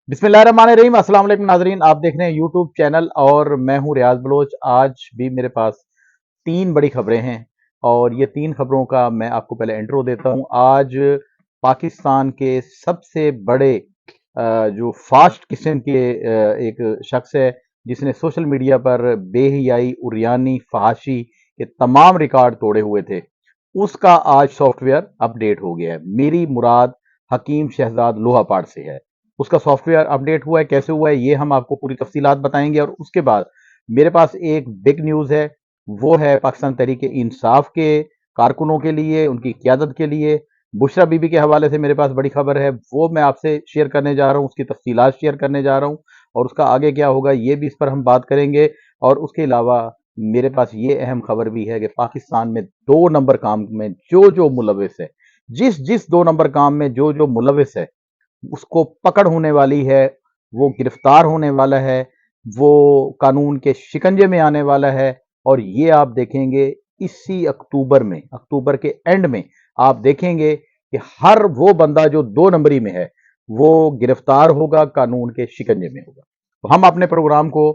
बिस्मिल्लाहिर्रहमानिर्रहीम। अस्सलाम वालेकुम नाजरीन, आप देख रहे हैं यूट्यूब चैनल और मैं हूं रियाज बलोच। आज भी मेरे पास तीन बड़ी खबरें हैं और ये तीन खबरों का मैं आपको पहले इंट्रो देता हूं। आज पाकिस्तान के सबसे बड़े जो फास्ट किस्म के एक शख्स है जिसने सोशल मीडिया पर बेहियाई, उरियानी, फहाशी के तमाम रिकॉर्ड तोड़े हुए थे, उसका आज सॉफ्टवेयर अपडेट हो गया है। मेरी मुराद हकीम शहजाद लोहापाड़ से है। उसका सॉफ्टवेयर अपडेट हुआ है, कैसे हुआ है ये हम आपको पूरी तफसीलात बताएंगे। और उसके बाद मेरे पास एक बिग न्यूज़ है, वो है पाकिस्तान तहरीक इंसाफ के कारकुनों के लिए, उनकी क़यादत के लिए। बुशरा बीबी के हवाले से मेरे पास बड़ी खबर है, वो मैं आपसे शेयर करने जा रहा हूँ, उसकी तफसीलात शेयर करने जा रहा हूँ और उसका आगे क्या होगा ये भी इस पर हम बात करेंगे। और उसके अलावा मेरे पास ये अहम खबर भी है कि पाकिस्तान में 2 नंबर काम में जो जो मुलविस है, जिस जिस 2 नंबर काम में जो जो मुलविस है, उसको पकड़ होने वाली है, वो गिरफ्तार होने वाला है, वो कानून के शिकंजे में आने वाला है। और ये आप देखेंगे इसी अक्टूबर में, अक्टूबर के एंड में आप देखेंगे कि हर वो बंदा जो 2 नंबरी में है वो गिरफ्तार होगा, कानून के शिकंजे में होगा। तो हम अपने प्रोग्राम को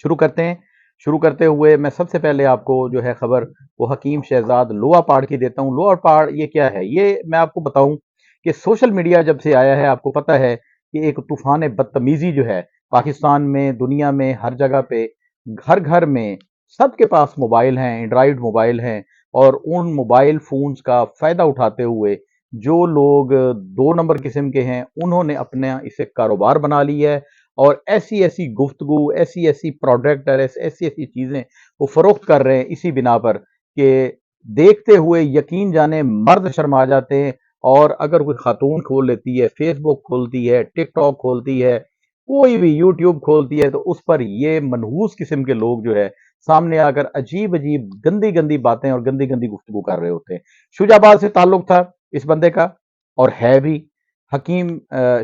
शुरू करते हैं। शुरू करते हुए मैं सबसे पहले आपको जो है खबर वो हकीम शहजाद लोहापाड़ की देता हूँ। लोहापाड़ ये क्या है, ये मैं आपको बताऊं कि सोशल मीडिया जब से आया है, आपको पता है कि एक तूफान बदतमीजी जो है पाकिस्तान में, दुनिया में, हर जगह पे, घर घर में सबके पास मोबाइल हैं, एंड्रॉइड मोबाइल हैं। और उन मोबाइल फोन्स का फायदा उठाते हुए जो लोग 2 नंबर किस्म के हैं, उन्होंने अपने इसे कारोबार बना लिया है और ऐसी ऐसी गुफ्तगू, ऐसी ऐसी प्रोडक्ट और ऐसी ऐसी चीजें वो फरोख्त कर रहे हैं इसी बिना पर कि देखते हुए यकीन जाने मर्द शर्मा जाते हैं। और अगर कोई खातून खोल लेती है, फेसबुक खोलती है, टिकटॉक खोलती है, कोई भी यूट्यूब खोलती है, तो उस पर ये मनहूस किस्म के लोग जो है सामने आकर अजीब अजीब गंदी गंदी बातें और गंदी गंदी गुफ्तगू कर रहे होते हैं। शुजाबाद से ताल्लुक था इस बंदे का और है भी। हकीम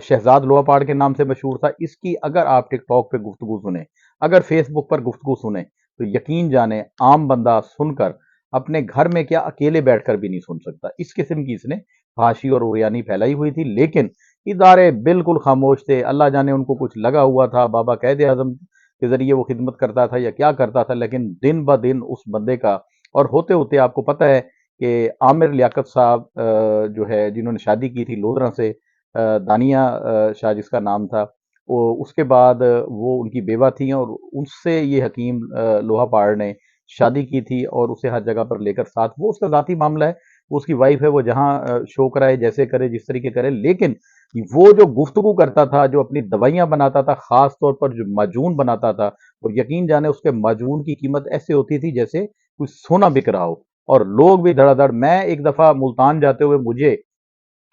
शहजाद लोहापाड़ के नाम से मशहूर था। इसकी अगर आप टिकटॉक पे गुफ्तगू सुने, अगर फेसबुक पर गुफ्तगू सुने, तो यकीन जाने आम बंदा सुनकर अपने घर में क्या अकेले बैठकर भी नहीं सुन सकता। इस किस्म की इसने फांसी और उरियानी फैलाई हुई थी, लेकिन इदारे बिल्कुल खामोश थे। अल्लाह जाने उनको कुछ लगा हुआ था, बाबा कैद आजम के जरिए वो खिदमत करता था या क्या करता था, लेकिन दिन ब दिन उस बंदे का और होते होते आपको पता है कि आमिर लियाकत साहब जो है जिन्होंने शादी की थी लोधरा से, दानिया शाह जिसका नाम था, वो उसके बाद वो उनकी बेवा थी और उससे ये हकीम लोहापाड़ ने शादी की थी और उसे हर जगह पर लेकर साथ, वो उसका जाती मामला है, वो उसकी वाइफ है, वो जहाँ शो कराए, जैसे करे, जिस तरीके करे। लेकिन वो जो गुफ्तगू करता था, जो अपनी दवाइयां बनाता था, खास तौर पर जो माजून बनाता था, और यकीन जाने उसके माजून की कीमत ऐसे होती थी जैसे कोई सोना बिक रहा हो। और लोग भी धड़ाधड़, मैं एक दफा मुल्तान जाते हुए मुझे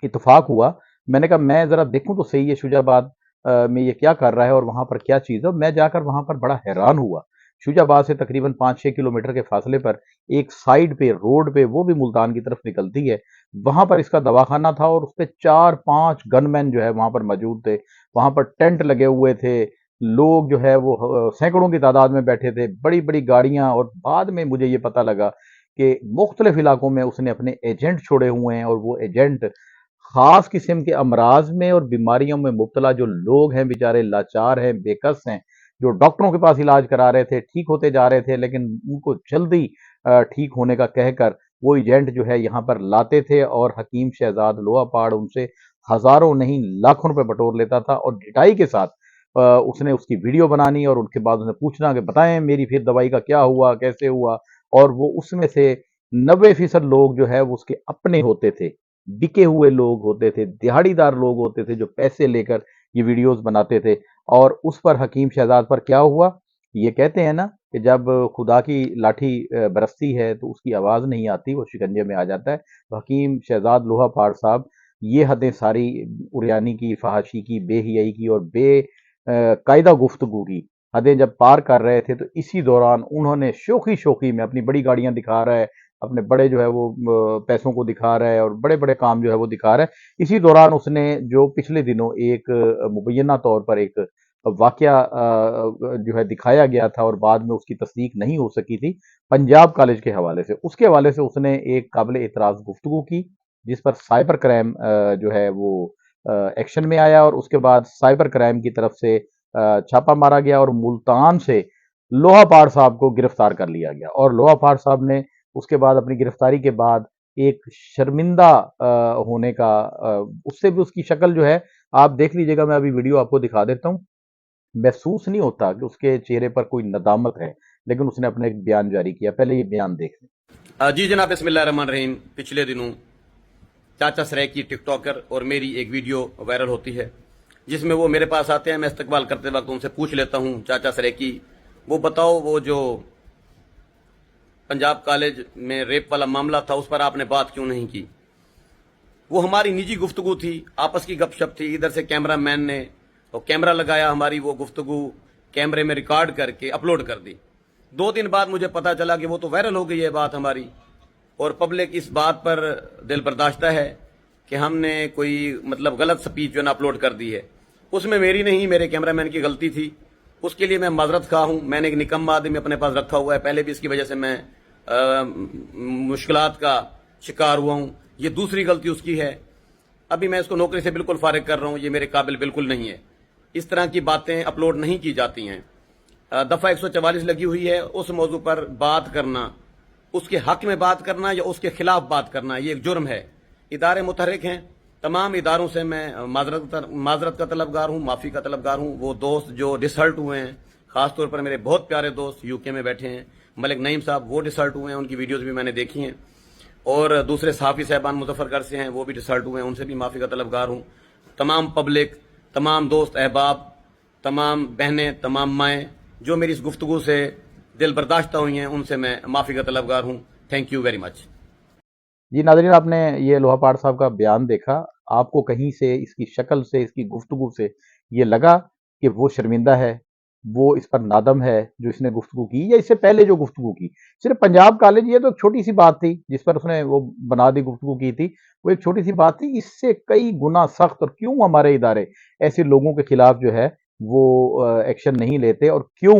इत्तेफाक हुआ, मैंने कहा मैं जरा देखूं तो सही है शुजाबाद में ये क्या कर रहा है और वहां पर क्या चीज़ है। और मैं जाकर वहां पर बड़ा हैरान हुआ। शुजाबाद से तकरीबन 5-6 किलोमीटर के फासले पर एक साइड पे, रोड पे, वो भी मुल्तान की तरफ निकलती है, वहां पर इसका दवाखाना था और उस पे 4-5 गनमैन जो है वहां पर मौजूद थे। वहां पर टेंट लगे हुए थे, लोग जो है वो सैकड़ों की तादाद में बैठे थे, बड़ी बड़ी गाड़ियां। और बाद में मुझे ये पता लगा कि मुख्तलिफ इलाकों में उसने अपने एजेंट छोड़े हुए हैं और वो एजेंट खास किस्म के अमराज में और बीमारियों में मुब्तला जो लोग हैं, बेचारे लाचार हैं, बेकस हैं, जो डॉक्टरों के पास इलाज करा रहे थे, ठीक होते जा रहे थे, लेकिन उनको जल्दी ठीक होने का कहकर वो एजेंट जो है यहाँ पर लाते थे और हकीम शहजाद लोहापाड़ उनसे हजारों नहीं लाखों रुपए बटोर लेता था। और ढिठाई के साथ उसने उसकी वीडियो बनानी और उनके बाद उन्हें पूछना कि बताएं मेरी फिर दवाई का क्या हुआ, कैसे हुआ। और वो उसमें से 90% लोग जो है वो उसके अपने होते थे, बिके हुए लोग होते थे, दिहाड़ीदार लोग होते थे जो पैसे लेकर ये वीडियोस बनाते थे। और उस पर हकीम शहजाद पर क्या हुआ, ये कहते हैं ना कि जब खुदा की लाठी बरसती है तो उसकी आवाज़ नहीं आती, वो शिकंजे में आ जाता है। तो हकीम शहजाद लोहापाड़ साहब ये हदें सारी उरियानी की, फहाशी की, बेहियाई की और कायदा गुफ्तगू की हदें जब पार कर रहे थे, तो इसी दौरान उन्होंने शोखी शोखी में अपनी बड़ी गाड़ियां दिखा रहा है, अपने बड़े जो है वो पैसों को दिखा रहा है और बड़े बड़े काम जो है वो दिखा रहा है। इसी दौरान उसने जो पिछले दिनों एक मुबैना तौर पर एक वाकया जो है दिखाया गया था और बाद में उसकी तस्दीक नहीं हो सकी थी, पंजाब कॉलेज के हवाले से, उसके हवाले से उसने एक काबिल एतराज़ गुफ्तगू की, जिस पर साइबर क्राइम जो है वो ایکشن میں آیا اور اس کے بعد سائبر کرائم کی طرف سے چھاپا مارا گیا اور ملتان سے لوہا پاڑ صاحب کو گرفتار کر لیا گیا، اور لوہا پاڑ صاحب نے اس کے بعد اپنی گرفتاری کے بعد ایک شرمندہ ہونے کا، اس سے بھی اس کی شکل جو ہے آپ دیکھ لیجئے گا، میں ابھی ویڈیو آپ کو دکھا دیتا ہوں، محسوس نہیں ہوتا کہ اس کے چہرے پر کوئی ندامت ہے، لیکن اس نے اپنے ایک بیان جاری کیا، پہلے یہ بیان دیکھ لیں۔ جی جناب، بسم اللہ الرحمن الرحیم۔ پچھلے دنوں چاچا سریکی ٹک ٹاکر اور میری ایک ویڈیو وائرل ہوتی ہے جس میں وہ میرے پاس آتے ہیں، میں استقبال کرتے وقت ان سے پوچھ لیتا ہوں، چاچا سریکی وہ بتاؤ، وہ جو پنجاب کالج میں ریپ والا معاملہ تھا اس پر آپ نے بات کیوں نہیں کی؟ وہ ہماری نجی گفتگو تھی، آپس کی گپ شپ تھی، ادھر سے کیمرہ مین نے کیمرہ لگایا، ہماری وہ گفتگو کیمرے میں ریکارڈ کر کے اپلوڈ کر دی۔ 2 دن بعد مجھے پتا چلا کہ وہ تو وائرل ہو گئی ہے بات ہماری، اور پبلک اس بات پر دل برداشتہ ہے کہ ہم نے کوئی غلط سپیچ جو ہے نا اپلوڈ کر دی ہے۔ اس میں میری نہیں، میرے کیمرہ مین کی غلطی تھی، اس کے لیے میں معذرت خواہ ہوں۔ میں نے ایک نکما آدمی اپنے پاس رکھا ہوا ہے، پہلے بھی اس کی وجہ سے میں مشکلات کا شکار ہوا ہوں، یہ دوسری غلطی اس کی ہے۔ ابھی میں اس کو نوکری سے بالکل فارغ کر رہا ہوں، یہ میرے قابل بالکل نہیں ہے، اس طرح کی باتیں اپلوڈ نہیں کی جاتی ہیں۔ دفعہ 144 لگی ہوئی ہے، اس موضوع پر بات کرنا، اس کے حق میں بات کرنا یا اس کے خلاف بات کرنا، یہ ایک جرم ہے۔ ادارے متحرک ہیں، تمام اداروں سے میں معذرت کا طلبگار ہوں، معافی کا طلبگار ہوں۔ وہ دوست جو ڈسہرٹ ہوئے ہیں، خاص طور پر میرے بہت پیارے دوست یو کے میں بیٹھے ہیں، ملک نعیم صاحب، وہ ڈسہرٹ ہوئے ہیں، ان کی ویڈیوز بھی میں نے دیکھی ہیں، اور دوسرے صحافی صاحبان مظفر گڑھ سے ہیں، وہ بھی ڈسہرٹ ہوئے ہیں، ان سے بھی معافی کا طلبگار ہوں۔ تمام پبلک، تمام دوست احباب، تمام بہنیں، تمام مائیں جو میری اس گفتگو سے دل برداشتہ ہوئی ہیں، ان سے میں معافی کا طلبگار ہوں۔ Thank you very much. جی ناظرین، آپ نے یہ لوہا پاڑ صاحب کا بیان دیکھا، آپ کو کہیں سے اس کی شکل سے، اس کی گفتگو سے یہ لگا کہ وہ شرمندہ ہے، وہ اس پر نادم ہے جو اس نے گفتگو کی، یا اس سے پہلے جو گفتگو کی؟ صرف پنجاب کالج، یہ تو ایک چھوٹی سی بات تھی جس پر اس نے وہ بنا دی گفتگو کی تھی، وہ ایک چھوٹی سی بات تھی، اس سے کئی گنا سخت، اور کیوں ہمارے ادارے ایسے لوگوں کے خلاف جو ہے وہ ایکشن نہیں لیتے، اور کیوں؟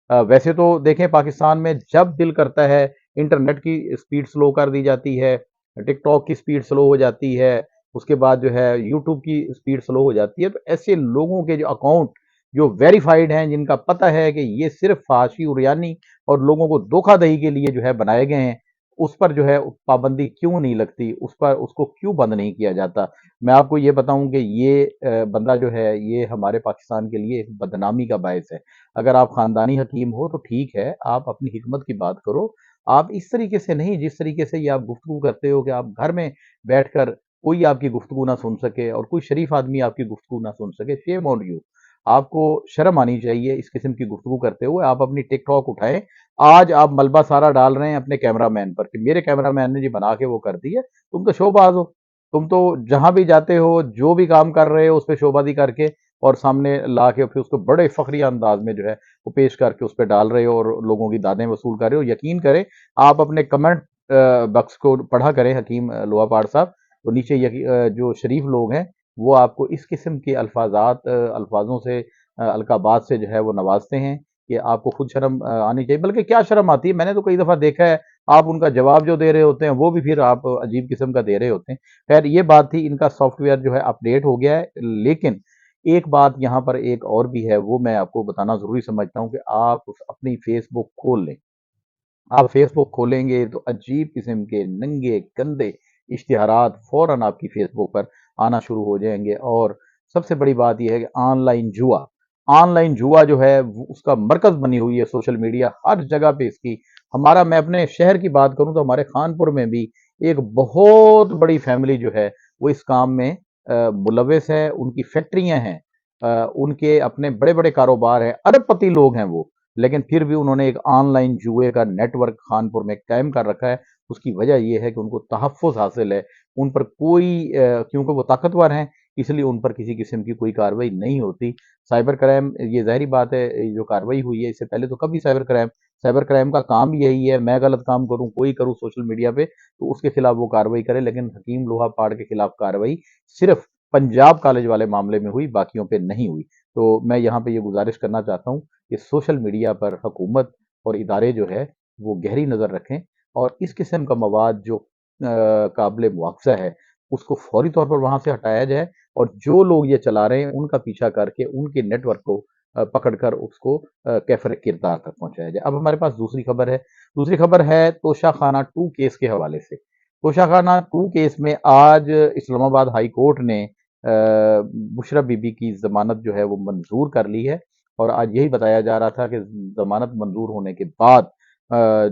ویسے تو دیکھیں، پاکستان میں جب دل کرتا ہے انٹرنیٹ کی سپیڈ سلو کر دی جاتی ہے، ٹک ٹاک کی سپیڈ سلو ہو جاتی ہے، اس کے بعد جو ہے یوٹیوب کی سپیڈ سلو ہو جاتی ہے، تو ایسے لوگوں کے جو اکاؤنٹ جو ویریفائڈ ہیں، جن کا پتہ ہے کہ یہ صرف فحاشی اریانی اور لوگوں کو دھوکہ دہی کے لیے جو ہے بنائے گئے ہیں، اس پر جو ہے پابندی کیوں نہیں لگتی، اس کو کیوں بند نہیں کیا جاتا؟ میں آپ کو یہ بتاؤں کہ یہ بندہ جو ہے یہ ہمارے پاکستان کے لیے ایک بدنامی کا باعث ہے۔ اگر آپ خاندانی حکیم ہو تو ٹھیک ہے، آپ اپنی حکمت کی بات کرو، آپ اس طریقے سے نہیں جس طریقے سے یہ آپ گفتگو کرتے ہو کہ آپ گھر میں بیٹھ کر کوئی آپ کی گفتگو نہ سن سکے اور کوئی شریف آدمی آپ کی گفتگو نہ سن سکے۔ شیم آن یو، آپ کو شرم آنی چاہیے اس قسم کی گفتگو کرتے ہوئے۔ آپ اپنی ٹک ٹاک اٹھائیں، آج آپ ملبہ سارا ڈال رہے ہیں اپنے کیمرہ مین پر کہ میرے کیمرہ مین نے جی بنا کے وہ کر دی ہے، تم تو شو باز ہو، تم تو جہاں بھی جاتے ہو جو بھی کام کر رہے ہو اس پہ شو بازی کر کے اور سامنے لا کے پھر اس کو بڑے فخریہ انداز میں جو ہے وہ پیش کر کے اس پہ ڈال رہے ہو اور لوگوں کی دادیں وصول کر رہے ہو۔ یقین کریں، آپ اپنے کمنٹ باکس کو پڑھا کریں حکیم لوہا پاڑ صاحب، تو نیچے جو شریف لوگ ہیں وہ آپ کو اس قسم کے الفاظوں سے، القابات سے جو ہے وہ نوازتے ہیں کہ آپ کو خود شرم آنی چاہیے۔ بلکہ کیا شرم آتی ہے، میں نے تو کئی دفعہ دیکھا ہے آپ ان کا جواب جو دے رہے ہوتے ہیں وہ بھی پھر آپ عجیب قسم کا دے رہے ہوتے ہیں۔ خیر یہ بات تھی، ان کا سافٹ ویئر جو ہے اپڈیٹ ہو گیا ہے، لیکن ایک بات یہاں پر ایک اور بھی ہے، وہ میں آپ کو بتانا ضروری سمجھتا ہوں کہ آپ اپنی فیس بک کھول لیں۔ آپ فیس بک کھولیں گے تو عجیب قسم کے ننگے گندے اشتہارات فوراً آپ کی فیس بک پر آنا شروع ہو جائیں گے، اور سب سے بڑی بات یہ ہے کہ آن لائن جوا جو ہے اس کا مرکز بنی ہوئی ہے سوشل میڈیا، ہر جگہ پہ اس کی۔ میں اپنے شہر کی بات کروں تو ہمارے خانپور میں بھی ایک بہت بڑی فیملی جو ہے وہ اس کام میں ملوث ہے، ان کی فیکٹریاں ہیں، ان کے اپنے بڑے بڑے کاروبار ہیں، ارب پتی لوگ ہیں وہ، لیکن پھر بھی انہوں نے ایک آن لائن جوئے کا نیٹ ورک خانپور میں قائم کر رکھا ہے۔ اس کی وجہ یہ ہے کہ ان کو تحفظ حاصل ہے، ان پر کوئی کیونکہ وہ طاقتور ہیں اس لیے ان پر کسی قسم کی کوئی کارروائی نہیں ہوتی۔ سائبر کرائم، یہ ظاہری بات ہے، جو کارروائی ہوئی ہے اس سے پہلے تو کبھی سائبر کرائم کا کام یہی ہے، میں غلط کام کروں، کوئی کروں سوشل میڈیا پہ تو اس کے خلاف وہ کارروائی کرے، لیکن حکیم لوہا پاڑ کے خلاف کارروائی صرف پنجاب کالج والے معاملے میں ہوئی، باقیوں پہ نہیں ہوئی۔ تو میں یہاں پہ یہ گزارش کرنا چاہتا ہوں کہ سوشل میڈیا پر حکومت اور ادارے جو ہے وہ گہری نظر رکھیں، اور اس قسم کا مواد جو قابل مواخذہ ہے उसको फौरी तौर पर वहाँ से हटाया जाए और जो लोग ये चला रहे हैं उनका पीछा करके उनके नेटवर्क को पकड़कर उसको कैफर किरदार तक पहुँचाया जाए। अब हमारे पास दूसरी खबर है तोशाखाना 2 केस के हवाले से। तोशाखाना 2 केस में आज इस्लामाबाद हाई कोर्ट ने बुशरा बीबी की ज़मानत जो है वो मंजूर कर ली है और आज यही बताया जा रहा था कि ज़मानत मंजूर होने के बाद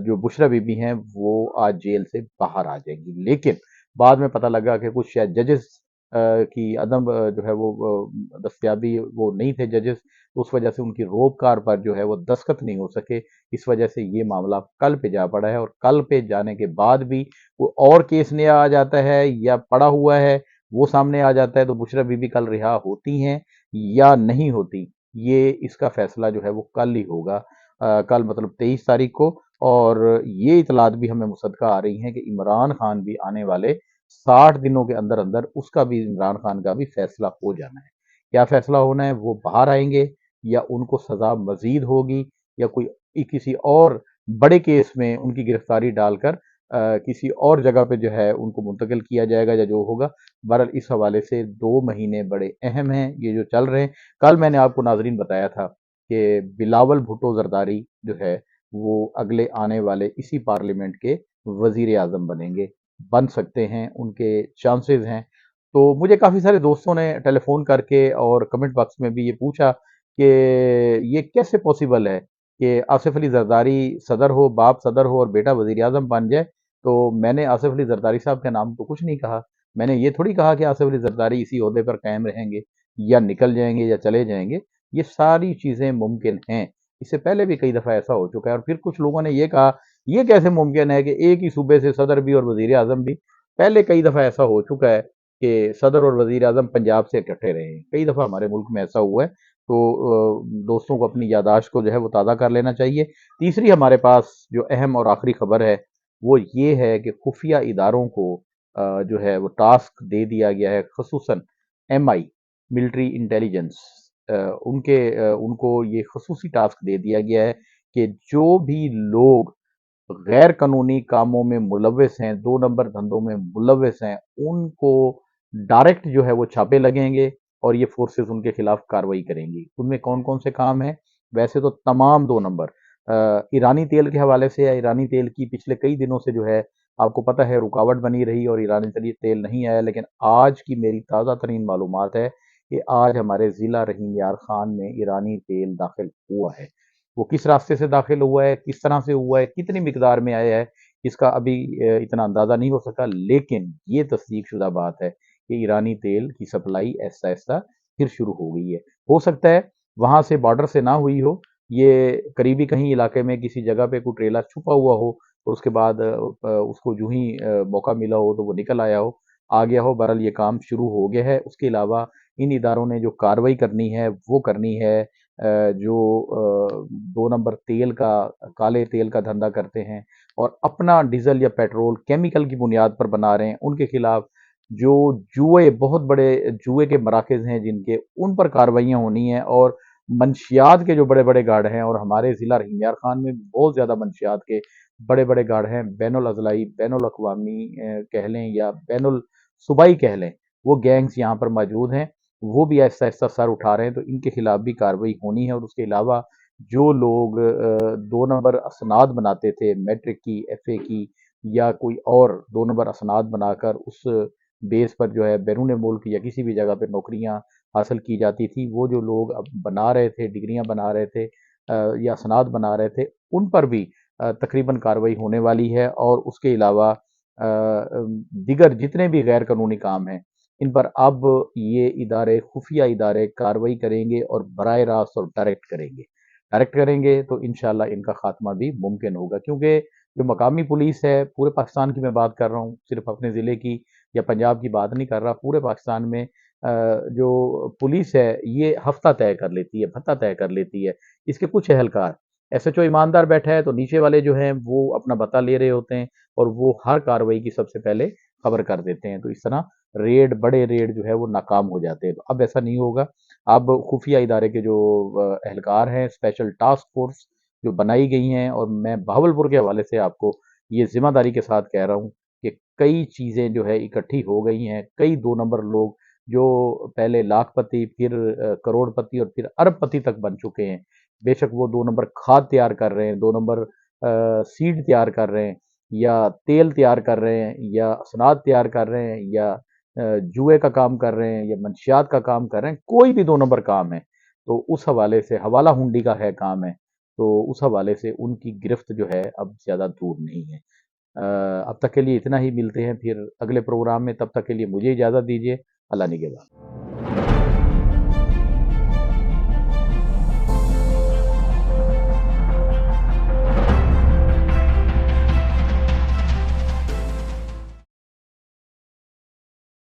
जो बुशरा बीबी हैं वो आज जेल से बाहर आ जाएंगी। लेकिन बाद में पता लगा कि कुछ शायद जजेस की अदम जो है वो दस्तयाबी वो नहीं थे जजेस, तो उस वजह से उनकी रोबकार पर जो है वो दस्तखत नहीं हो सके। इस वजह से ये मामला कल पे जा पड़ा है और कल पे जाने के बाद भी कोई और केस नया आ जाता है या पड़ा हुआ है वो सामने आ जाता है तो बुशरा बीबी कल रिहा होती हैं या नहीं होती, ये इसका फैसला जो है वो कल ही होगा। कल मतलब 23 तारीख को। और ये इतलात भी हमें मुसद्दका आ रही हैं कि इमरान खान भी आने वाले 60 दिनों के अंदर अंदर उसका भी इमरान खान का भी फैसला हो जाना है। क्या फैसला होना है, वो बाहर आएंगे या उनको सजा मजीद होगी या कोई किसी और बड़े केस में उनकी गिरफ्तारी डालकर किसी और जगह पे जो है उनको मुंतकिल किया जाएगा या जो होगा। बहरहाल इस हवाले से 2 महीने बड़े अहम हैं ये जो चल रहे हैं। कल मैंने आपको नाजरीन बताया था कि बिलावल भुट्टो जरदारी जो है वो अगले आने वाले इसी पार्लियामेंट के वजीर आजम बन सकते हैं, उनके चांसेस हैं। तो मुझे काफ़ी सारे दोस्तों ने टेलीफोन करके और कमेंट बॉक्स में भी ये पूछा कि ये कैसे पॉसिबल है कि आसिफ अली जरदारी सदर हो, बाप सदर हो और बेटा वजीर आजम बन जाए। तो मैंने आसिफ अली जरदारी साहब का नाम तो कुछ नहीं कहा। मैंने ये थोड़ी कहा कि आसिफ अली जरदारी इसी ओहदे पर कायम रहेंगे या निकल जाएंगे या चले जाएंगे। ये सारी चीज़ें मुमकिन हैं। इससे पहले भी कई दफ़ा ऐसा हो चुका है और फिर कुछ लोगों ने ये कहा ये कैसे मुमकिन है कि एक ही सूबे से सदर भी और वजीर आजम भी। पहले कई दफ़ा ऐसा हो चुका है कि सदर और वजीर आजम पंजाब से इकट्ठे रहे हैं। कई दफ़ा हमारे मुल्क में ऐसा हुआ है। तो दोस्तों को अपनी यादाश्त को जो है वो ताज़ा कर लेना चाहिए। तीसरी हमारे पास जो अहम और आखिरी खबर है वो ये है कि खुफिया इदारों को जो है वो टास्क दे दिया गया है, खसूसन MI मिलिट्री इंटेलिजेंस उनको ये खसूसी टास्क दे दिया गया है कि जो भी लोग गैर कानूनी कामों में मुलव्वस हैं, 2 नंबर धंधों में मुलव्वस हैं, उनको डायरेक्ट जो है वो छापे लगेंगे और ये फोर्सेस उनके खिलाफ कार्रवाई करेंगी। उनमें कौन-कौन से काम हैं? वैसे तो तमाम 2 नंबर ईरानी तेल के हवाले से है। ईरानी तेल की पिछले कई दिनों से जो है आपको पता है रुकावट बनी रही और ईरानी तेल नहीं आया, लेकिन आज की मेरी ताज़ा तरीन मालूमात है कि आज हमारे ज़िला रहीम यार खान में ईरानी तेल दाखिल हुआ है। वो किस रास्ते से दाखिल हुआ है, किस तरह से हुआ है, कितनी मिकदार में आया है, इसका अभी इतना अंदाज़ा नहीं हो सका, लेकिन ये तस्दीक शुदा बात है कि ईरानी तेल की सप्लाई ऐसा-ऐसा फिर शुरू हो गई है। हो सकता है वहाँ से बॉर्डर से ना हुई हो, ये करीबी कहीं इलाके में किसी जगह पे कोई ट्रेलर छुपा हुआ हो और उसके बाद उसको यूँ ही मौका मिला हो तो वो निकल आया हो, आ गया हो। बहरहाल ये काम शुरू हो गया है। उसके अलावा इन इदारों ने जो कार्रवाई करनी है, वो करनी है। जो 2 नंबर काले तेल का धंधा करते हैं और अपना डीजल या पेट्रोल केमिकल की बुनियाद पर बना रहे हैं, उनके खिलाफ जो बहुत बड़े जुए के मराकज़ हैं जिनके, उन पर कार्रवाइयाँ होनी हैं। और मंशियात के जो बड़े-बड़े गाढ़ हैं, और हमारे ज़िला रहीम यार खान में बहुत ज़्यादा मंशियात के बड़े-बड़े गाढ़ हैं, बैनुल अज़लाई, बैनुल अक़वामी कह लें या बैनुल सूबाई कह लें, वो गैंग्स यहाँ पर मौजूद हैं। वो भी आहिस्ता-आहिस्ता सर उठा रहे हैं, तो इनके खिलाफ भी कार्रवाई होनी है। और उसके अलावा जो लोग 2 नंबर असनाद बनाते थे, मैट्रिक की, FA की या कोई और 2 नंबर असनाद बनाकर उस बेस पर जो है बैरून मुल्क या किसी भी जगह पे नौकरियाँ हासिल की जाती थी, वो जो लोग अब बना रहे थे, डिग्रियाँ बना रहे थे या असनाद बना रहे थे, उन पर भी तकरीबन कार्रवाई होने वाली है। और उसके अलावा दीगर जितने भी गैर कानूनी काम हैं, इन पर अब ये इदारे, खुफिया इदारे कार्रवाई करेंगे और बराह रास्त और डायरेक्ट करेंगे तो इंशाल्लाह इनका खात्मा भी मुमकिन होगा। क्योंकि जो मकामी पुलिस है, पूरे पाकिस्तान की मैं बात कर रहा हूँ, सिर्फ अपने ज़िले की या पंजाब की बात नहीं कर रहा, पूरे पाकिस्तान में जो पुलिस है ये हफ्ता तय कर लेती है, भत्ता तय कर लेती है। इसके कुछ एहलकार SHO ईमानदार बैठा है तो नीचे वाले जो हैं वो अपना भत्ता ले रहे होते हैं और वो हर कार्रवाई की सबसे पहले खबर कर देते हैं। तो इस तरह बड़े रेड जो है वो नाकाम हो जाते हैं। तो अब ऐसा नहीं होगा। अब खुफिया इदारे के जो एहलकार हैं, स्पेशल टास्क फोर्स जो बनाई गई हैं, और मैं बहावलपुर के हवाले से आपको ये ज़िम्मेदारी के साथ कह रहा हूँ कि کئی چیزیں جو ہے اکٹھی ہو گئی ہیں. کئی 2 نمبر لوگ جو پہلے لاکھ پتی، پھر کروڑ پتی اور پھر ارب پتی تک بن چکے ہیں. بے شک وہ 2 نمبر کھاد تیار کر رہے ہیں، 2 نمبر سیڈ تیار کر رہے ہیں، یا تیل تیار کر رہے ہیں، یا اسناد تیار کر رہے ہیں، یا جوئے کا کام کر رہے ہیں، یا منشیات کا کام کر رہے ہیں. کوئی بھی 2 نمبر کام ہے تو اس حوالے سے حوالہ ہنڈی کا ہے کام ہے، تو اس حوالے سے ان کی گرفت جو ہے اب زیادہ دور نہیں ہے. اب تک کے لیے اتنا ہی. ملتے ہیں پھر اگلے پروگرام میں، تب تک کے لیے مجھے اجازت دیجیے. اللہ نگہبان.